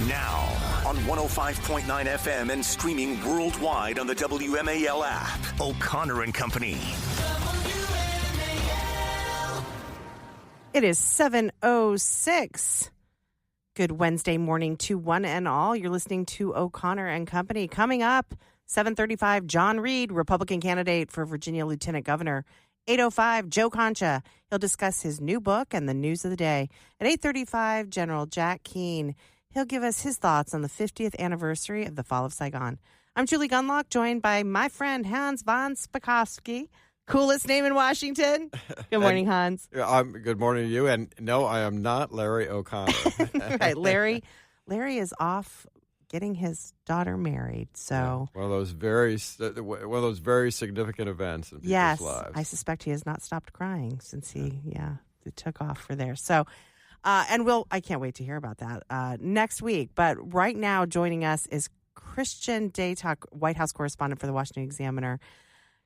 Now on 105.9 FM and streaming worldwide on the WMAL app. O'Connor and Company. It is 7:06. Good Wednesday morning to one and all. You're listening to O'Connor and Company. Coming up, 7:35, John Reid, Republican candidate for Virginia Lieutenant Governor. 8:05, Joe Concha. He'll discuss his new book and the news of the day. At 8:35, General Jack Keane. He'll give us his thoughts on the 50th anniversary of the fall of Saigon. I'm Julie Gunlock, joined by my friend Hans von Spakovsky. Coolest name in Washington. Good morning, Hans. Good morning to you. And no, I am not Larry O'Connor. Right, Larry is off getting his daughter married. So one of those very significant events in people's lives. I suspect he has not stopped crying since he took off for there. So, I can't wait to hear about that next week. But right now, joining us is Christian Datoc, White House correspondent for the Washington Examiner.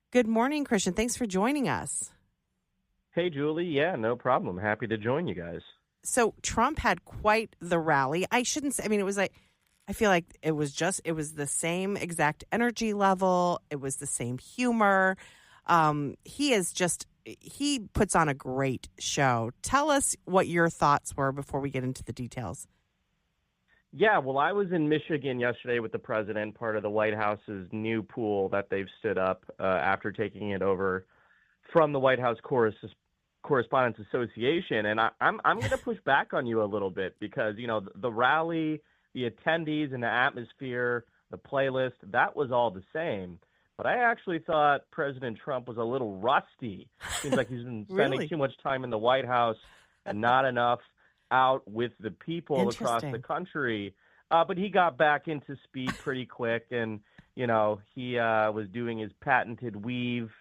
Good morning, Christian. Thanks for joining us. Hey, Julie. Yeah, no problem. Happy to join you guys. So Trump had quite the rally. I shouldn't say, it was like, I feel like it was the same exact energy level. It was the same humor. He puts on a great show. Tell us what your thoughts were before we get into the details. Yeah, well, I was in Michigan yesterday with the president, part of the White House's new pool that they've stood up after taking it over from the White House Correspondents Association. And I'm going to push back on you a little bit because, the rally, the attendees and the atmosphere, the playlist, that was all the same. But I actually thought President Trump was a little rusty. Seems like he's been spending too much time in the White House and not enough out with the people across the country. But he got back into speed pretty quick. And, he was doing his patented weave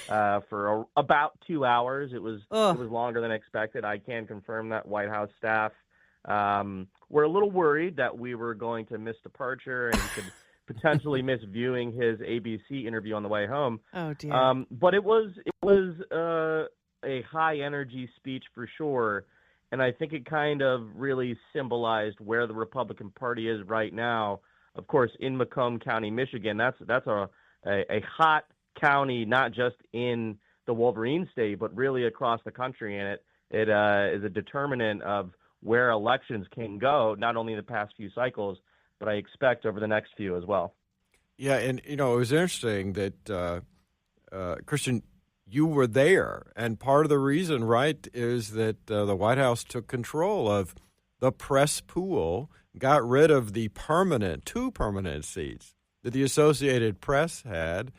for about 2 hours. It was longer than expected. I can confirm that White House staff were a little worried that we were going to miss departure and he could potentially miss viewing his ABC interview on the way home. Oh, dear. But it was a high energy speech for sure. And I think it kind of really symbolized where the Republican Party is right now. Of course, in Macomb County, Michigan, that's a hot county, not just in the Wolverine State, but really across the country. And it is a determinant of where elections can go, not only in the past few cycles, but I expect over the next few as well. Yeah, and, it was interesting that, Christian, you were there, and part of the reason, right, is that the White House took control of the press pool, got rid of the two permanent seats that the Associated Press had,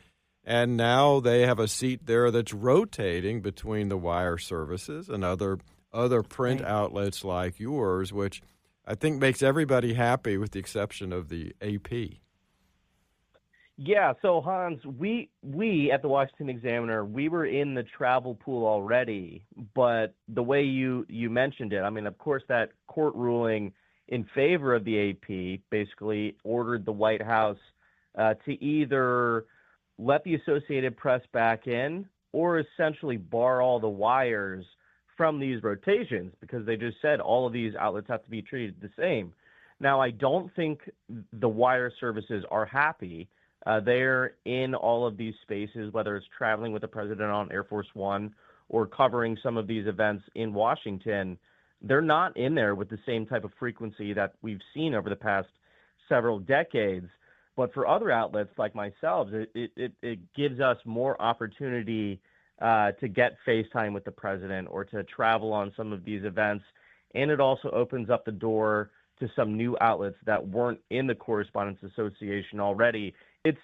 and now they have a seat there that's rotating between the wire services and other print outlets like yours, which I think makes everybody happy with the exception of the AP. Yeah, so Hans, we at the Washington Examiner, we were in the travel pool already, but the way you mentioned it, of course, that court ruling in favor of the AP basically ordered the White House to either let the Associated Press back in or essentially bar all the wires from these rotations because they just said all of these outlets have to be treated the same. Now, I don't think the wire services are happy. They're in all of these spaces, whether it's traveling with the president on Air Force One or covering some of these events in Washington. They're not in there with the same type of frequency that we've seen over the past several decades. But for other outlets like myself, it gives us more opportunity to get FaceTime with the president or to travel on some of these events. And it also opens up the door to some new outlets that weren't in the Correspondents Association already.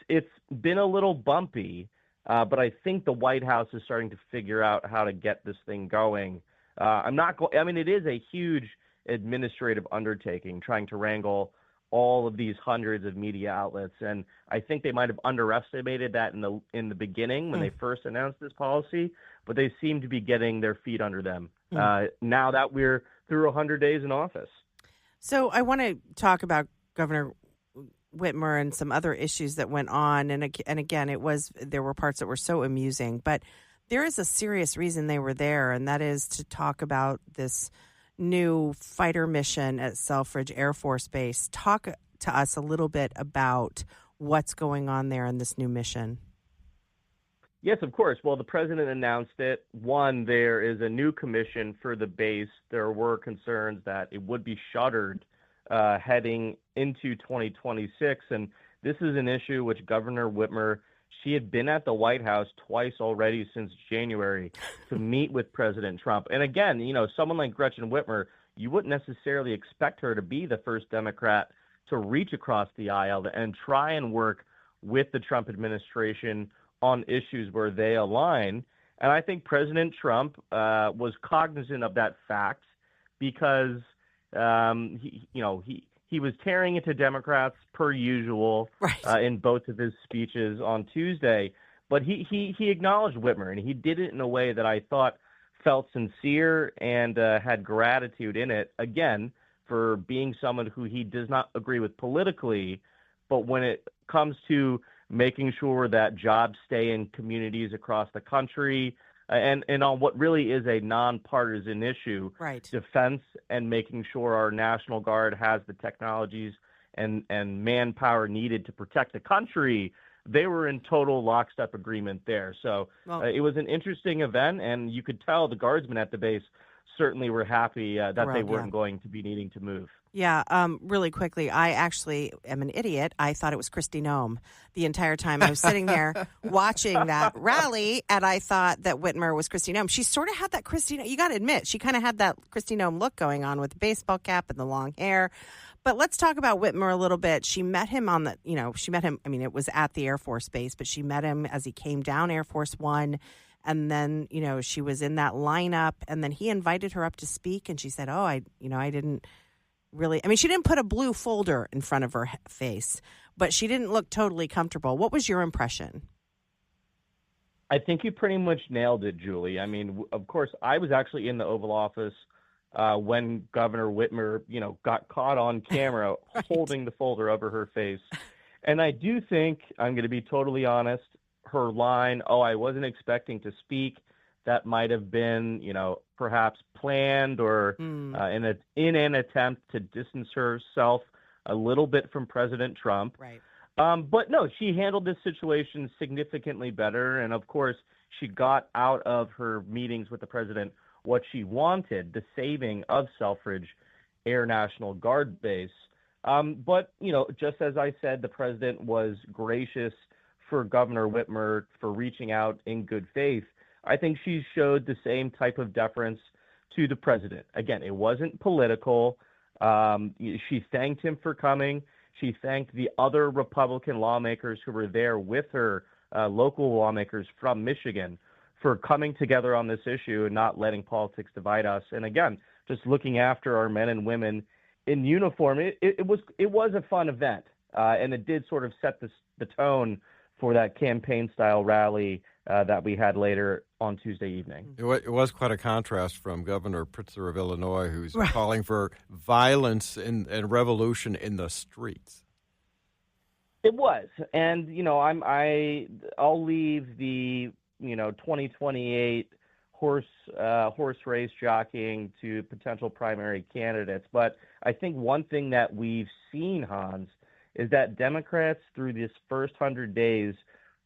It's been a little bumpy, but I think the White House is starting to figure out how to get this thing going. It is a huge administrative undertaking trying to wrangle all of these hundreds of media outlets, and I think they might have underestimated that in the beginning when they first announced this policy, but they seem to be getting their feet under them now that we're through 100 days in office. So I want to talk about Governor Whitmer and some other issues that went on. And again, there were parts that were so amusing, but there is a serious reason they were there, and that is to talk about this new fighter mission at Selfridge Air Force Base. Talk to us a little bit about what's going on there in this new mission. Yes, of course. Well, the president announced it. One, there is a new commission for the base. There were concerns that it would be shuttered heading into 2026. And this is an issue which Governor Whitmer, she had been at the White House twice already since January to meet with President Trump. And again, someone like Gretchen Whitmer, you wouldn't necessarily expect her to be the first Democrat to reach across the aisle and try and work with the Trump administration on issues where they align. And I think President Trump was cognizant of that fact because he was tearing into Democrats per usual in both of his speeches on Tuesday. But he acknowledged Whitmer, and he did it in a way that I thought felt sincere and had gratitude in it, again, for being someone who he does not agree with politically. But when it comes to making sure that jobs stay in communities across the country, and on what really is a nonpartisan issue, defense and making sure our National Guard has the technologies and manpower needed to protect the country, they were in total lockstep agreement there. So it was an interesting event, and you could tell the guardsmen at the base certainly were happy that they weren't going to be needing to move. Yeah, really quickly, I actually am an idiot. I thought it was Kristi Noem the entire time. I was sitting there watching that rally, and I thought that Whitmer was Kristi Noem. She sort of had that Kristi, you got to admit, she kind of had that Kristi Noem look going on with the baseball cap and the long hair. But let's talk about Whitmer a little bit. She met him it was at the Air Force Base, but she met him as he came down Air Force One. And then, she was in that lineup, and then he invited her up to speak, and she said, I didn't really, she didn't put a blue folder in front of her face, but she didn't look totally comfortable. What was your impression? I think you pretty much nailed it, Julie. Of course, I was actually in the Oval Office when Governor Whitmer, got caught on camera holding the folder over her face. And I do think, I'm going to be totally honest, her line, I wasn't expecting to speak, that might have been, perhaps planned or in an attempt to distance herself a little bit from President Trump. Right. But no, she handled this situation significantly better. And of course, she got out of her meetings with the president what she wanted, the saving of Selfridge Air National Guard Base. But, just as I said, the president was gracious for Governor Whitmer for reaching out in good faith. I think she showed the same type of deference to the president. Again, it wasn't political. She thanked him for coming. She thanked the other Republican lawmakers who were there with her, local lawmakers from Michigan, for coming together on this issue and not letting politics divide us. And again, just looking after our men and women in uniform. It was a fun event, and it did sort of set the tone for that campaign-style rally that we had later on Tuesday evening. It was quite a contrast from Governor Pritzker of Illinois, who's calling for violence and revolution in the streets. It was, and I'll leave the 2028 horse race jockeying to potential primary candidates, but I think one thing that we've seen, Hans, is that Democrats through this first 100 days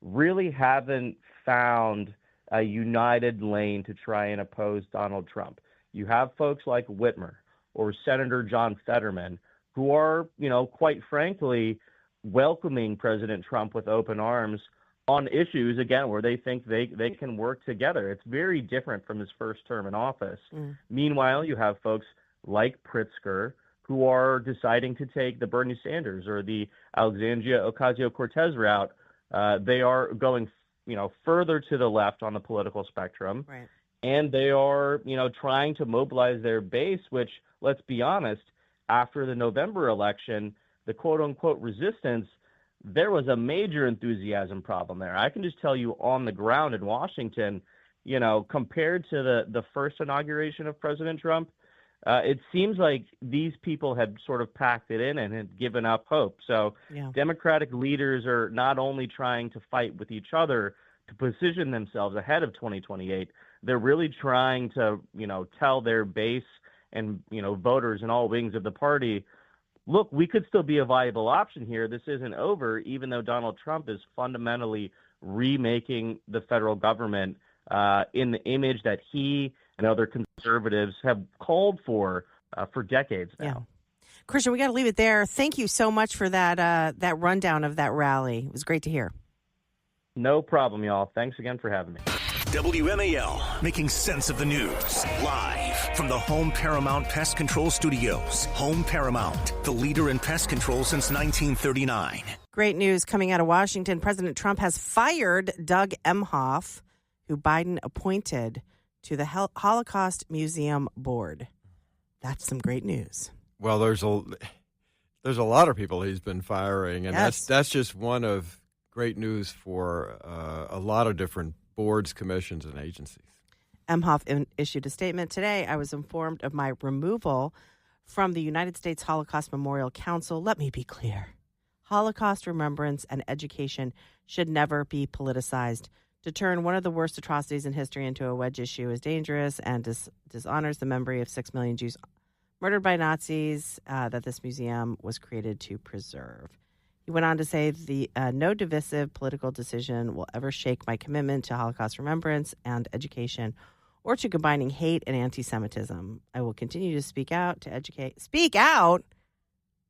really haven't found a united lane to try and oppose Donald Trump. You have folks like Whitmer or Senator John Fetterman who are, quite frankly, welcoming President Trump with open arms on issues, again, where they think they can work together. It's very different from his first term in office. Meanwhile, you have folks like Pritzker who are deciding to take the Bernie Sanders or the Alexandria Ocasio-Cortez route. They are going, further to the left on the political spectrum. Right. And they are, trying to mobilize their base, which, let's be honest, after the November election, the quote-unquote resistance, there was a major enthusiasm problem there. I can just tell you on the ground in Washington, compared to the first inauguration of President Trump, it seems like these people had sort of packed it in and had given up hope. So Democratic leaders are not only trying to fight with each other to position themselves ahead of 2028, they're really trying to, tell their base and voters in all wings of the party, look, we could still be a viable option here. This isn't over, even though Donald Trump is fundamentally remaking the federal government in the image that he and other conservatives have called for decades now. Yeah. Christian, we got to leave it there. Thank you so much for that rundown of that rally. It was great to hear. No problem, y'all. Thanks again for having me. WMAL, making sense of the news. Live from the Home Paramount Pest Control Studios. Home Paramount, the leader in pest control since 1939. Great news coming out of Washington. President Trump has fired Doug Emhoff, who Biden appointed to the Holocaust Museum Board. That's some great news. Well, there's a lot of people he's been firing, and that's just one of great news for a lot of different boards, commissions, and agencies. Emhoff issued a statement today. I was informed of my removal from the United States Holocaust Memorial Council. Let me be clear. Holocaust remembrance and education should never be politicized. To turn one of the worst atrocities in history into a wedge issue is dangerous and dishonors the memory of 6 million Jews murdered by Nazis that this museum was created to preserve. He went on to say, no divisive political decision will ever shake my commitment to Holocaust remembrance and education or to combining hate and anti-Semitism. I will continue to speak out to educate. Speak out?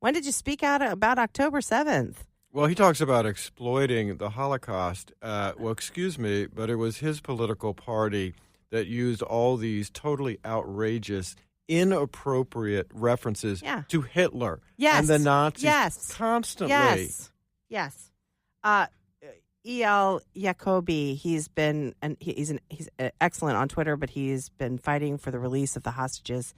When did you speak out about October 7th? Well, he talks about exploiting the Holocaust. Excuse me, but it was his political party that used all these totally outrageous, inappropriate references to Hitler and the Nazis constantly. Yes. E.L. Jacoby, he's excellent on Twitter, but he's been fighting for the release of the hostages.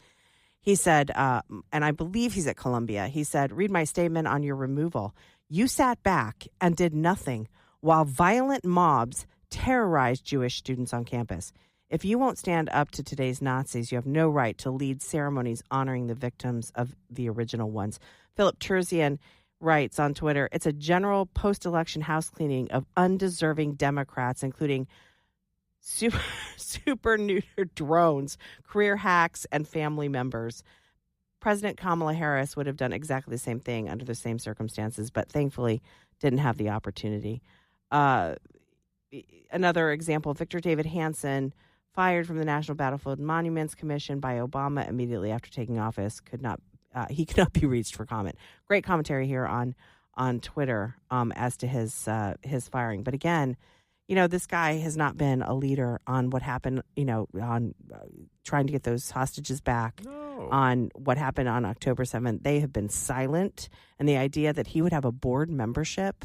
He said, and I believe he's at Columbia, he said, read my statement on your removal. You sat back and did nothing while violent mobs terrorized Jewish students on campus. If you won't stand up to today's Nazis, you have no right to lead ceremonies honoring the victims of the original ones. Philip Terzian writes on Twitter, it's a general post-election house cleaning of undeserving Democrats, including super neutered drones, career hacks, and family members. President Kamala Harris would have done exactly the same thing under the same circumstances, but thankfully didn't have the opportunity. Another example, Victor David Hansen, fired from the National Battlefield Monuments Commission by Obama immediately after taking office, could not be reached for comment. Great commentary here on Twitter as to his firing. But again, this guy has not been a leader on what happened, on trying to get those hostages back, on what happened on October 7th. They have been silent. And the idea that he would have a board membership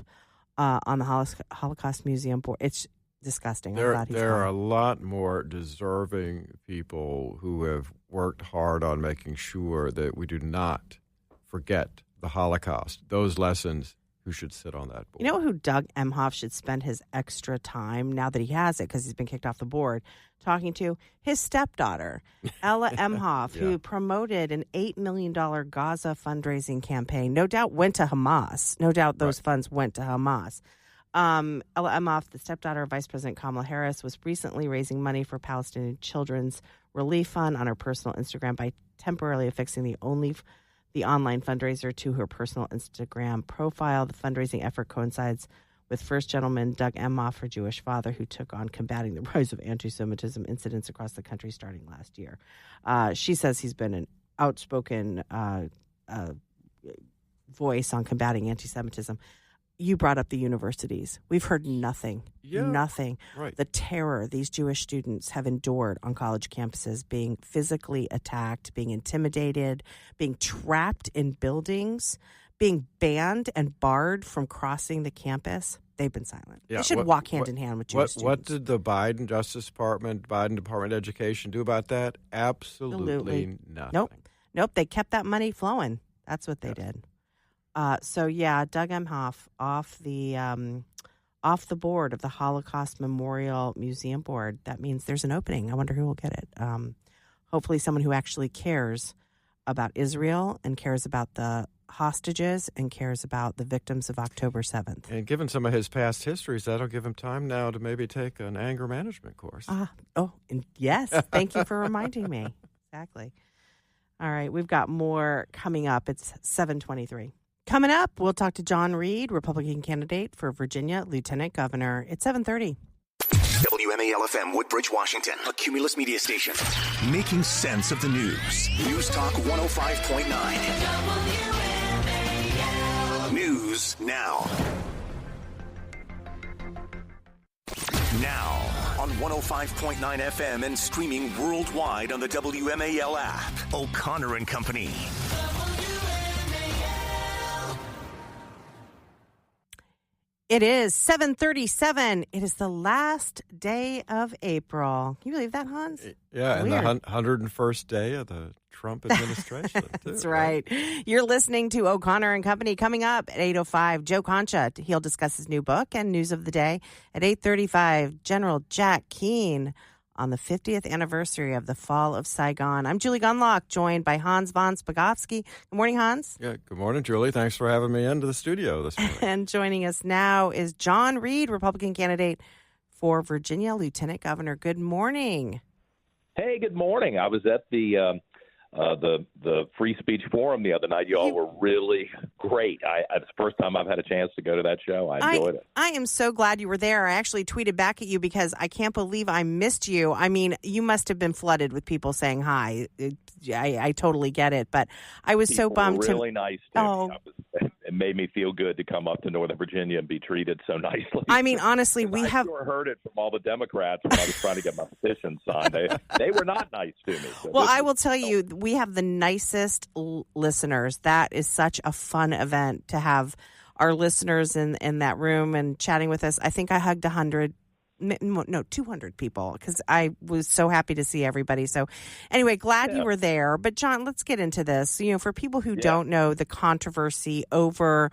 on the Holocaust Museum board, it's disgusting. There are a lot more deserving people who have worked hard on making sure that we do not forget the Holocaust, those lessons, who should sit on that board. You know who Doug Emhoff should spend his extra time, now that he has it because he's been kicked off the board, talking to? His stepdaughter, Ella Emhoff, who promoted an $8 million Gaza fundraising campaign. No doubt went to Hamas. No doubt those funds went to Hamas. Ella Emhoff, the stepdaughter of Vice President Kamala Harris, was recently raising money for Palestinian Children's Relief Fund on her personal Instagram by temporarily affixing the online fundraiser to her personal Instagram profile. The fundraising effort coincides with First Gentleman Doug Emhoff, her Jewish father, who took on combating the rise of anti-Semitism incidents across the country starting last year. She says he's been an outspoken voice on combating anti-Semitism. You brought up the universities. We've heard nothing. Nothing. Right. The terror these Jewish students have endured on college campuses, being physically attacked, being intimidated, being trapped in buildings, being banned and barred from crossing the campus. They've been silent. Yeah. They should walk hand in hand with Jewish students. What did the Biden Justice Department, Biden Department of Education do about that? Absolutely nothing. Nope. They kept that money flowing. That's what they did. Doug Emhoff off the board of the Holocaust Memorial Museum Board. That means there's an opening. I wonder who will get it. Hopefully someone who actually cares about Israel and cares about the hostages and cares about the victims of October 7th. And given some of his past histories, that'll give him time now to maybe take an anger management course. Yes. Thank you for reminding me. Exactly. All right, we've got more coming up. It's 7:23. Coming up, we'll talk to John Reid, Republican candidate for Virginia Lieutenant Governor. It's 7:30. WMAL FM, Woodbridge, Washington, a Cumulus media station. Making sense of the news. News Talk 105.9. News now. Now on 105.9 FM and streaming worldwide on the WMAL app. O'Connor and Company. It is 7:37. It is the last day of April. Can you believe that, Hans? Yeah, and Weird. the 101st day of the Trump administration, too. That's right. You're listening to O'Connor and Company. Coming up at 8:05, Joe Concha. He'll discuss his new book and news of the day. At 8:35, General Jack Keane on the 50th anniversary of the fall of Saigon. I'm Julie Gunlock, joined by Hans von Spakovsky. Good morning, Hans. Yeah, good morning, Julie. Thanks for having me into the studio this morning. And joining us now is John Reid, Republican candidate for Virginia Lieutenant Governor. Good morning. Hey, good morning. I was at the Free Speech Forum the other night. You all were really great. It's the first time I've had a chance to go to that show. I enjoyed it. I am so glad you were there. I actually tweeted back at you because I can't believe I missed you. I mean, you must have been flooded with people saying hi. I totally get it, but I was so bummed. People were really nice to me. It made me feel good to come up to Northern Virginia and be treated so nicely. I mean, honestly, I sure heard it from all the Democrats when I was trying to get my petition signed. They were not nice to me. So well, I will tell you, we have the nicest listeners. That is such a fun event to have our listeners in that room and chatting with us. I think I hugged 200 people because I was so happy to see everybody. So anyway, glad you were there. But John, let's get into this. You know, for people who don't know the controversy over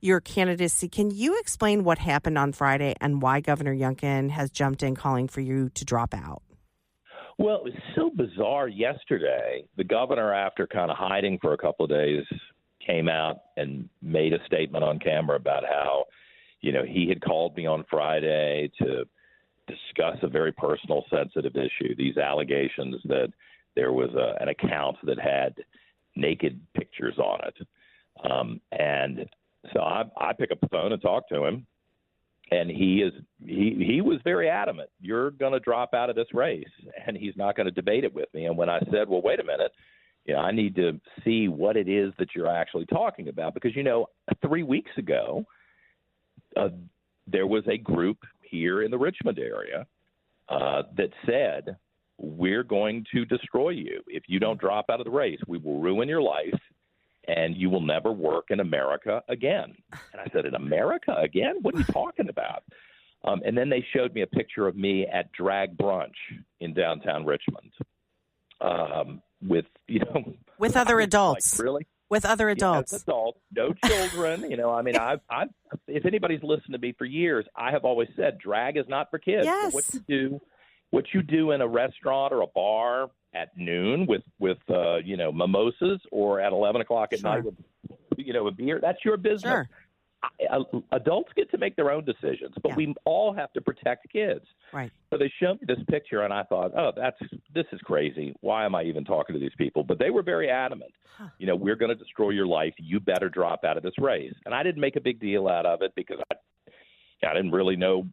your candidacy, can you explain what happened on Friday and why Governor Youngkin has jumped in calling for you to drop out? Well, it was so bizarre yesterday. The governor, after kind of hiding for a couple of days, came out and made a statement on camera about how, you know, he had called me on Friday to discuss a very personal, sensitive issue, these allegations that there was an account that had naked pictures on it. And so I pick up the phone and talk to him, and he was very adamant. You're going to drop out of this race, and he's not going to debate it with me. And when I said, well, wait a minute, you know, I need to see what it is that you're actually talking about, because, you know, 3 weeks ago, there was a group here in the Richmond area that said, we're going to destroy you. If you don't drop out of the race, we will ruin your life and you will never work in America again. And I said, in America again? What are you talking about? And then they showed me a picture of me at drag brunch in downtown Richmond with other adults. Like, really? With other adults. Yes, adults, no children. You know, I mean, I've if anybody's listened to me for years, I have always said drag is not for kids. Yes. So what you do in a restaurant or a bar at noon with mimosas, or at 11 o'clock at night with a beer, that's your business. Sure. Adults get to make their own decisions, but we all have to protect kids. Right. So they showed me this picture, and I thought, this is crazy. Why am I even talking to these people? But they were very adamant. Huh. You know, we're going to destroy your life. You better drop out of this race. And I didn't make a big deal out of it because I didn't really know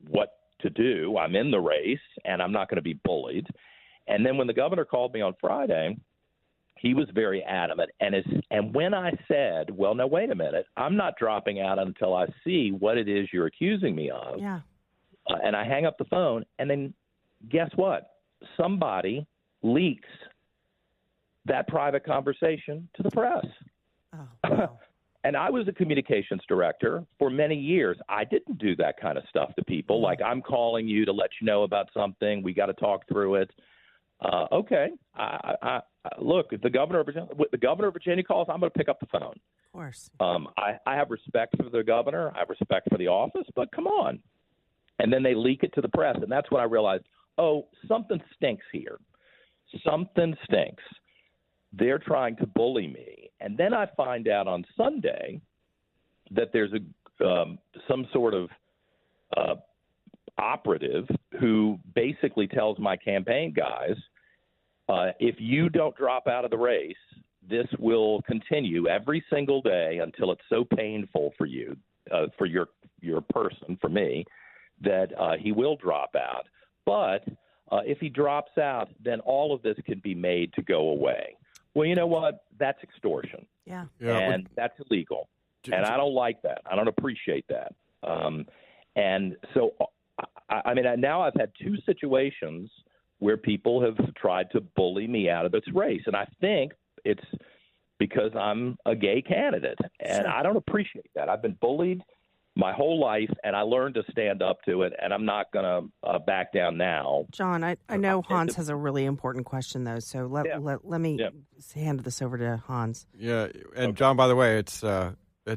what to do. I'm in the race, and I'm not going to be bullied. And then when the governor called me on Friday, he was very adamant. And when I said, well, no, wait a minute, I'm not dropping out until I see what it is you're accusing me of. Yeah. And I hang up the phone, and then guess what? Somebody leaks that private conversation to the press. Oh, wow. And I was a communications director for many years. I didn't do that kind of stuff to people. Like, I'm calling you to let you know about something. We got to talk through it. Okay. I look, if the governor of Virginia calls, I'm going to pick up the phone. Of course. I have respect for the governor. I have respect for the office, but come on. And then they leak it to the press, and that's when I realized, something stinks here. Something stinks. They're trying to bully me. And then I find out on Sunday that there's some sort of operative who basically tells my campaign guys, if you don't drop out of the race, this will continue every single day until it's so painful for you, for your person, for me, that he will drop out. But if he drops out, then all of this can be made to go away. Well, you know what? That's extortion. Yeah. And that's illegal. And I don't like that. I don't appreciate that. And so, I mean, now I've had two situations where people have tried to bully me out of this race. And I think it's because I'm a gay candidate. And Sure. I don't appreciate that. I've been bullied my whole life, and I learned to stand up to it, and I'm not going to back down now. John, I know Hans has a really important question, though, so let me hand this over to Hans. Yeah, and John, by the way, it's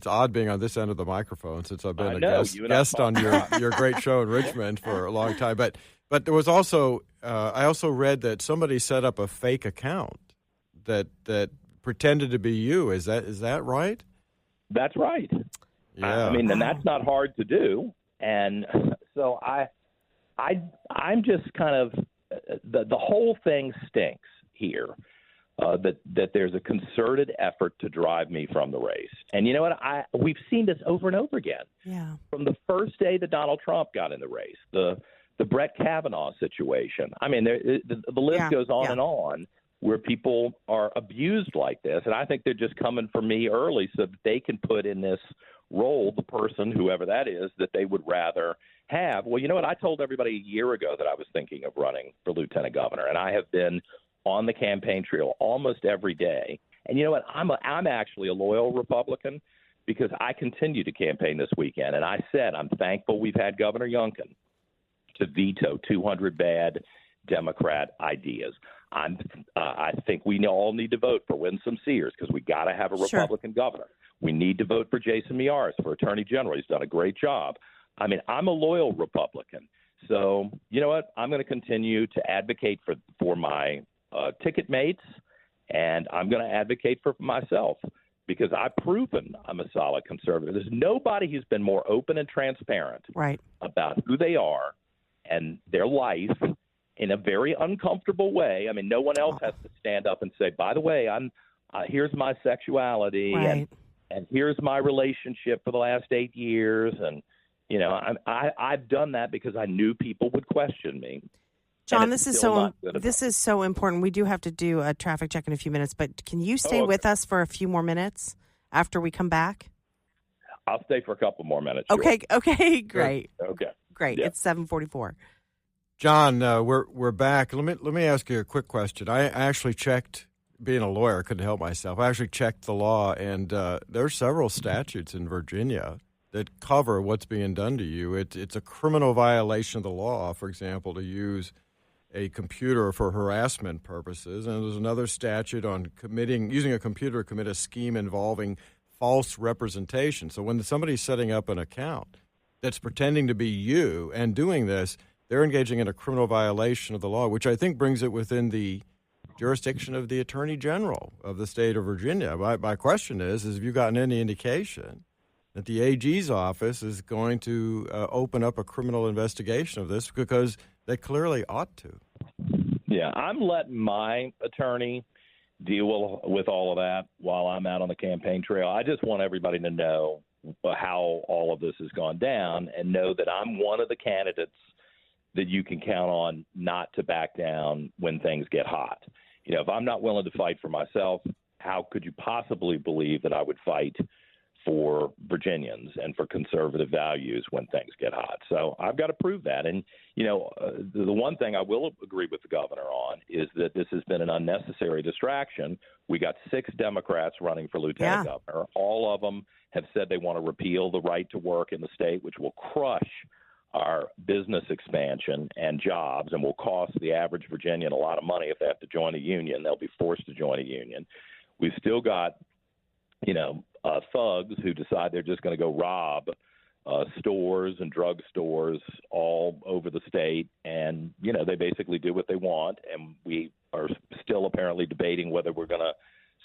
odd being on this end of the microphone since I've been guest on your great show in Richmond for a long time. But there was also I also read that somebody set up a fake account that pretended to be you. Is that right? That's right. Yeah. I mean, and that's not hard to do. And so I'm just kind of the whole thing stinks here. That there's a concerted effort to drive me from the race. And you know what? We've seen this over and over again. Yeah. From the first day that Donald Trump got in the race, the Brett Kavanaugh situation. I mean, the list goes on and on, where people are abused like this. And I think they're just coming for me early so that they can put in this role the person, whoever that is, that they would rather have. Well, you know what? I told everybody a year ago that I was thinking of running for lieutenant governor, and I have been on the campaign trail almost every day. And you know what? I'm actually a loyal Republican because I continue to campaign this weekend. And I said I'm thankful we've had Governor Youngkin to veto 200 bad Democrat ideas. I think we all need to vote for Winsome Sears because we got to have a Republican governor. We need to vote for Jason Miyares for Attorney General. He's done a great job. I mean, I'm a loyal Republican. So, you know what? I'm going to continue to advocate for my ticket mates, and I'm going to advocate for myself because I've proven I'm a solid conservative. There's nobody who's been more open and transparent about who they are and their life in a very uncomfortable way. I mean, no one else has to stand up and say, by the way, here's my sexuality and here's my relationship for the last 8 years. And, you know, I've done that because I knew people would question me. John, this is so important. We do have to do a traffic check in a few minutes, but can you stay with us for a few more minutes after we come back? I'll stay for a couple more minutes. Okay, great. Okay. Great. Yeah. It's 7:44. John, we're back. Let me ask you a quick question. I actually checked. Being a lawyer, I couldn't help myself. I actually checked the law, and there are several statutes in Virginia that cover what's being done to you. It's a criminal violation of the law, for example, to use a computer for harassment purposes. And there's another statute on using a computer to commit a scheme involving false representation. So when somebody's setting up an account that's pretending to be you and doing this, they're engaging in a criminal violation of the law, which I think brings it within the jurisdiction of the Attorney General of the state of Virginia. My question is have you gotten any indication that the AG's office is going to open up a criminal investigation of this, because they clearly ought to? Yeah, I'm letting my attorney deal with all of that while I'm out on the campaign trail. I just want everybody to know how all of this has gone down and know that I'm one of the candidates that you can count on not to back down when things get hot. You know, if I'm not willing to fight for myself, how could you possibly believe that I would fight for Virginians and for conservative values when things get hot? So I've got to prove that. And, you know, the one thing I will agree with the governor on is that this has been an unnecessary distraction. We got 6 Democrats running for lieutenant governor. All of them have said they want to repeal the right to work in the state, which will crush our business expansion and jobs and will cost the average Virginian a lot of money. If they have to join a union, they'll be forced to join a union. We've still got, you know, thugs who decide they're just going to go rob stores and drug stores all over the state. And, you know, they basically do what they want. And we are still apparently debating whether we're going to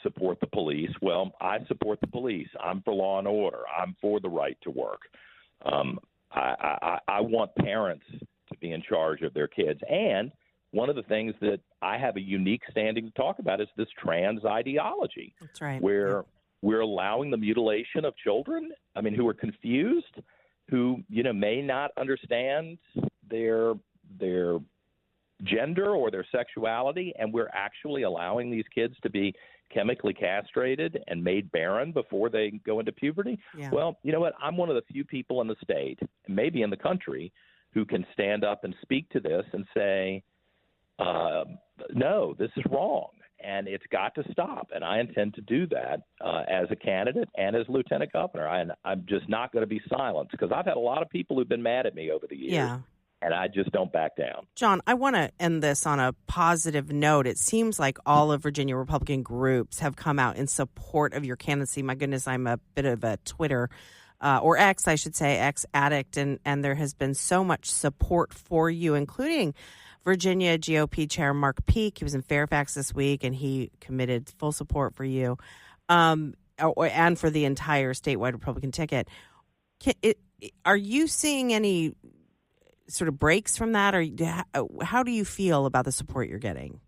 support the police. Well, I support the police. I'm for law and order. I'm for the right to work. I want parents to be in charge of their kids. And one of the things that I have a unique standing to talk about is this trans ideology. That's right. Where we're allowing the mutilation of children, who are confused, who, may not understand their gender or their sexuality, and we're actually allowing these kids to be chemically castrated and made barren before they go into puberty. Yeah. Well, you know what? I'm one of the few people in the state, maybe in the country, who can stand up and speak to this and say, no, this is wrong, and it's got to stop. And I intend to do that as a candidate and as lieutenant governor. I'm just not going to be silenced, because I've had a lot of people who've been mad at me over the years. Yeah. And I just don't back down. John, I want to end this on a positive note. It seems like all of Virginia Republican groups have come out in support of your candidacy. My goodness, I'm a bit of a Twitter or X, I should say, X addict, and there has been so much support for you, including Virginia GOP Chair Mark Peake. He was in Fairfax this week, and he committed full support for you and for the entire statewide Republican ticket. Are you seeing any sort of breaks from that, or how do you feel about the support you're getting?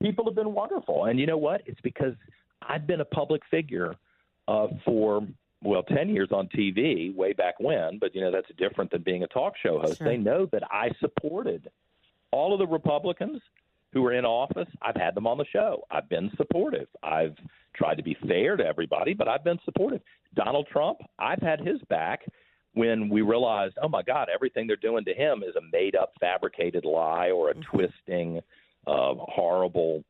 People have been wonderful, and you know what? It's because I've been a public figure for 10 years on TV way back when, but that's different than being a talk show host. Sure. They know that I supported all of the Republicans who were in office. I've had them on the show. I've been supportive. I've tried to be fair to everybody, but I've been supportive. Donald Trump, I've had his back when we realized, oh, my God, everything they're doing to him is a made-up, fabricated lie or a twisting, horrible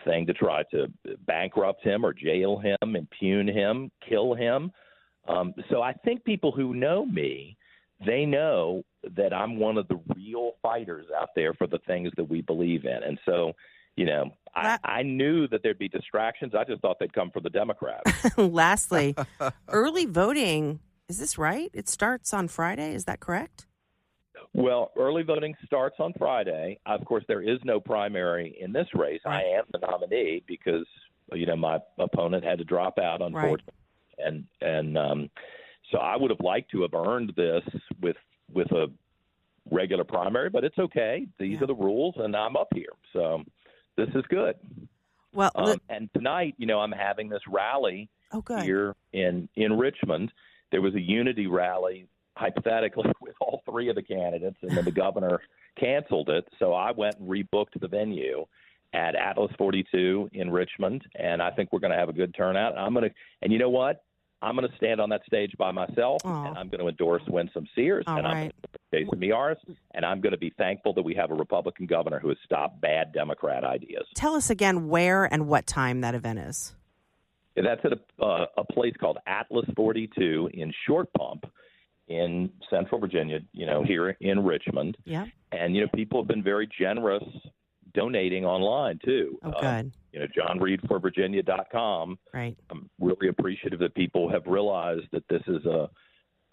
thing to try to bankrupt him or jail him, impugn him, kill him. So I think people who know me, they know that I'm one of the real fighters out there for the things that we believe in. And so, I knew that there'd be distractions. I just thought they'd come from the Democrats. Lastly, early voting, is this right? It starts on Friday. Is that correct? Well, early voting starts on Friday. Of course, there is no primary in this race. Right. I am the nominee because, my opponent had to drop out, unfortunately. Right. And so I would have liked to have earned this with a regular primary, but it's okay. These are the rules, and I'm up here. So this is good. Well, and tonight, I'm having this rally here in Richmond. There was a unity rally, hypothetically, with all three of the candidates, and then the governor canceled it. So I went and rebooked the venue at Atlas 42 in Richmond, and I think we're going to have a good turnout. And you know what? I'm going to stand on that stage by myself, and I'm going to endorse Winsome Sears, and I'm going to Jason Miyares, and I'm going to be thankful that we have a Republican governor who has stopped bad Democrat ideas. Tell us again where and what time that event is. That's at a place called Atlas 42 in Short Pump in Central Virginia, here in Richmond. Yeah. And, people have been very generous donating online, too. Oh, good. JohnReedForVirginia.com. Right. I'm really appreciative that people have realized that this is a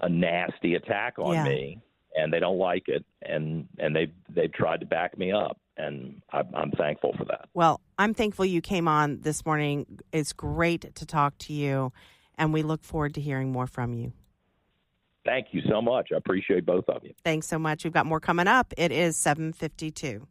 nasty attack on me, and they don't like it, and they've tried to back me up. And I'm thankful for that. Well, I'm thankful you came on this morning. It's great to talk to you, and we look forward to hearing more from you. Thank you so much. I appreciate both of you. Thanks so much. We've got more coming up. It is 7:52.